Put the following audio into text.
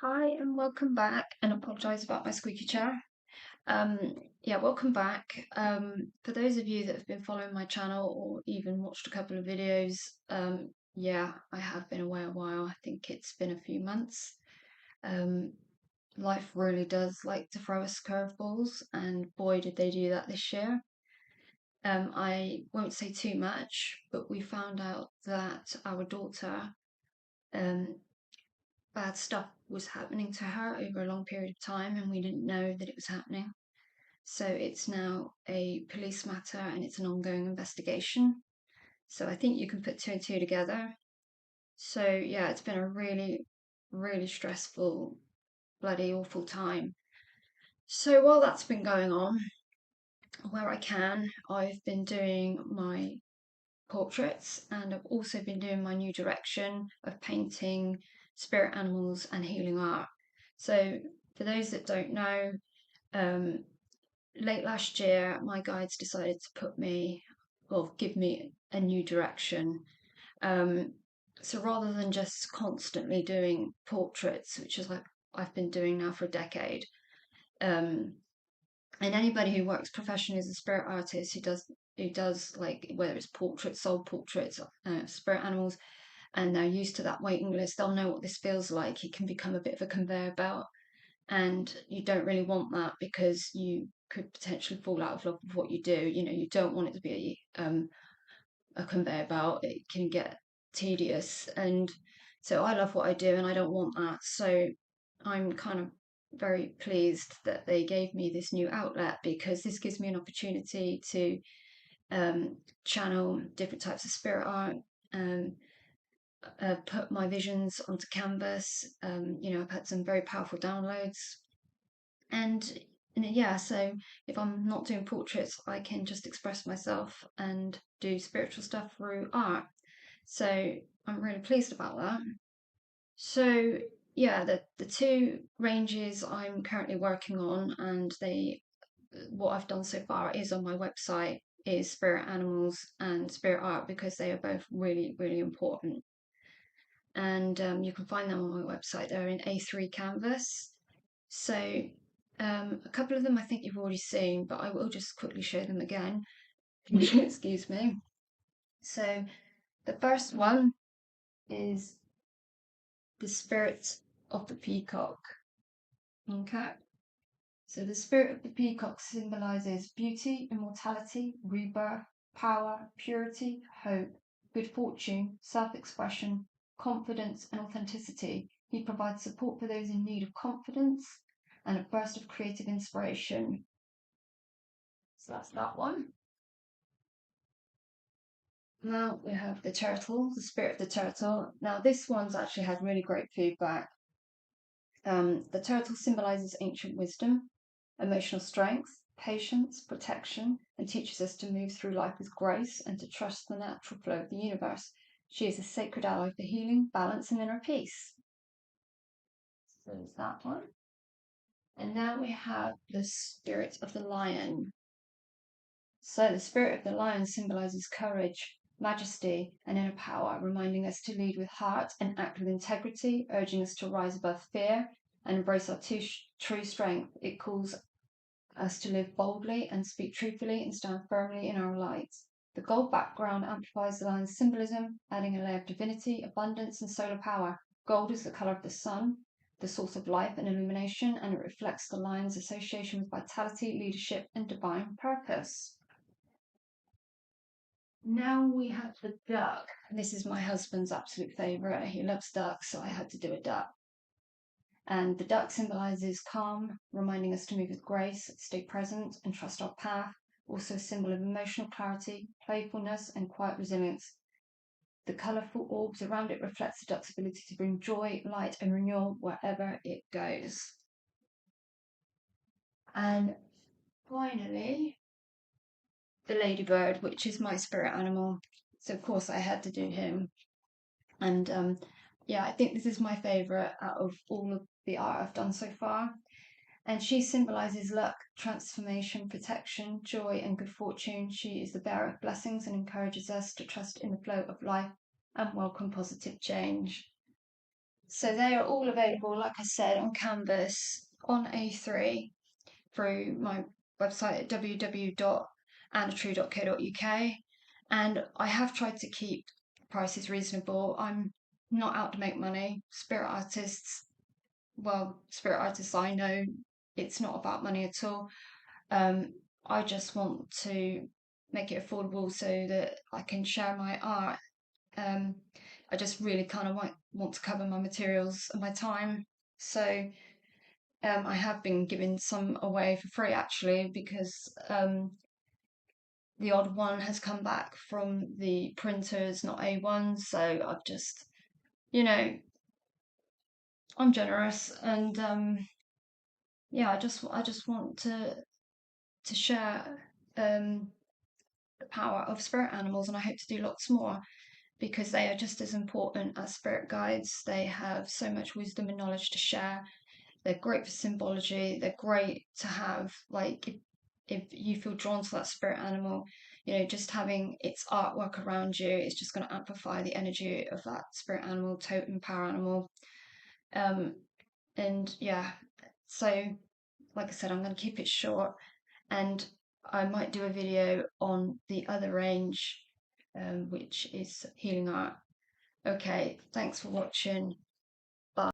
Hi and welcome back, and apologise about my squeaky chair. Um, welcome back. For those of you that have been following my channel or even watched a couple of videos, I have been away a while. I think it's been a few months. Um, Life really does like to throw us curveballs, and boy, did they do that this year. I won't say too much, but we found out that our daughter um, bad stuff was happening to her over a long period of time, and we didn't know that it was happening. So it's now a police matter and it's an ongoing investigation. So I think you can put two and two together. So yeah, it's been a really, really stressful, bloody awful time. So while that's been going on, where I can, I've been doing my portraits, and I've also been doing my new direction of painting spirit animals and healing art. So, for those that don't know, um, late last year, my guides decided to give me a new direction. Um, so, rather than just constantly doing portraits, which is like I've been doing now for a decade, um, and anybody who works professionally as a spirit artist who does like whether it's portraits, soul portraits, spirit animals, and they're used to that waiting list, they'll know what this feels like. It can become a bit of a conveyor belt, and you don't really want that because you could potentially fall out of love with what you do. You don't want it to be a conveyor belt. It can get tedious, and so I love what I do and I don't want that. So I'm kind of very pleased that they gave me this new outlet, because this gives me an opportunity to channel different types of spirit art, and put my visions onto canvas. I've had some very powerful downloads, and yeah, so if I'm not doing portraits, I can just express myself and do spiritual stuff through art. So I'm really pleased about that. So yeah, the two ranges I'm currently working on, and they what I've done so far is on my website, is spirit animals and spirit art, because they are both really, really important. And you can find them on my website. They're in A3 canvas. So a couple of them I think you've already seen, but I will just quickly show them again. Excuse me. So the first one is the spirit of the peacock. Okay. So the spirit of the peacock symbolizes beauty, immortality, rebirth, power, purity, hope, good fortune, self-expression, confidence, and authenticity. He provides support for those in need of confidence and a burst of creative inspiration. So that's that one. Now we have the turtle, the spirit of the turtle. Now this one's actually had really great feedback. The turtle symbolizes ancient wisdom, emotional strength, patience, protection, and teaches us to move through life with grace and to trust the natural flow of the universe. She is a sacred ally for healing, balance, and inner peace. So there's that one. And now we have the spirit of the lion. So the spirit of the lion symbolizes courage, majesty, and inner power, reminding us to lead with heart and act with integrity, urging us to rise above fear and embrace our true strength. It calls us to live boldly and speak truthfully and stand firmly in our lights. The gold background amplifies the lion's symbolism, adding a layer of divinity, abundance, and solar power. Gold is the color of the sun, the source of life and illumination, and it reflects the lion's association with vitality, leadership, and divine purpose. Now we have the duck. This is my husband's absolute favourite. He loves ducks, so I had to do a duck. And the duck symbolizes calm, reminding us to move with grace, stay present, and trust our path. Also a symbol of emotional clarity, playfulness, and quiet resilience. The colourful orbs around it reflects the duck's ability to bring joy, light, and renewal wherever it goes. And finally, the ladybird, which is my spirit animal. So of course I had to do him. And I think this is my favourite out of all of the art I've done so far. And she symbolizes luck, transformation, protection, joy, and good fortune. She is the bearer of blessings and encourages us to trust in the flow of life and welcome positive change. So they are all available, like I said, on canvas, on A3, through my website at www.annatrue.co.uk. And I have tried to keep prices reasonable. I'm not out to make money. Spirit artists I know, it's not about money at all. Um, I just want to make it affordable so that I can share my art. Um, I just really kind of want to cover my materials and my time. So I have been giving some away for free actually, because the odd one has come back from the printers, not A1. So I've just, you know, I'm generous, and yeah, I just want to share the power of spirit animals, and I hope to do lots more because they are just as important as spirit guides. They have so much wisdom and knowledge to share. They're great for symbology. They're great to have, like, if you feel drawn to that spirit animal, just having its artwork around you is just going to amplify the energy of that spirit animal, totem, power animal. Um, and yeah, so like I said, I'm going to keep it short, and I might do a video on the other range, which is healing art. Okay, thanks for watching.